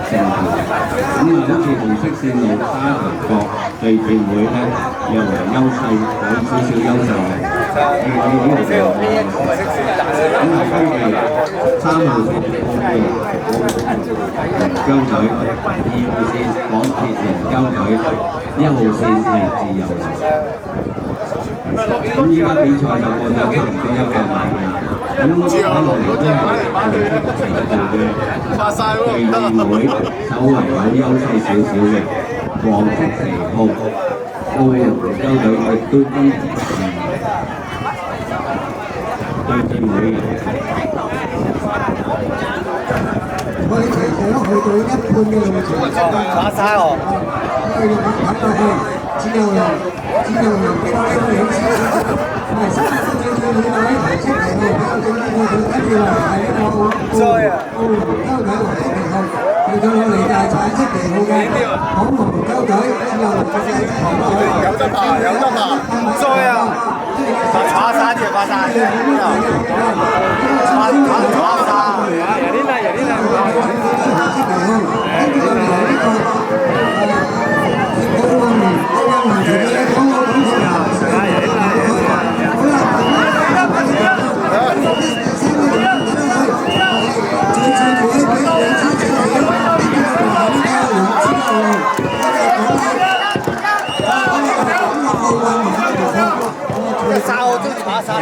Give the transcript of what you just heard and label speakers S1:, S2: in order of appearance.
S1: 勝負。咁啊，好似紅色線路沙頭角對戰會咧，又為優勢，有少少優勢嘅。呢個咁啊，跟住3號線龍舟隊，2號線港鐵龍舟隊，1號線係自由行。咁依家比賽就過咗差唔多1個禮拜，咁睇落嚟都係程度嘅對戰會稍為有優勢少少嘅黃色旗號澳龍舟隊亦都跟對戰會嘅。
S2: 我哋其實都去到一半嘅路程，
S3: 馬沙哦，
S2: 我哋要等落去，只有幾多幾多秒先。係3個對戰會喺頭出嚟嘅，跟住話係一個澳龍舟隊黃色旗號，嚟到我哋就係橙色旗號嘅港龍舟隊，之後就係
S3: 有得爬，有得爬，唔衰啊！爬沙啲，爬沙啲，爬沙。有啲啦，有啲啦。沙我中意爬沙。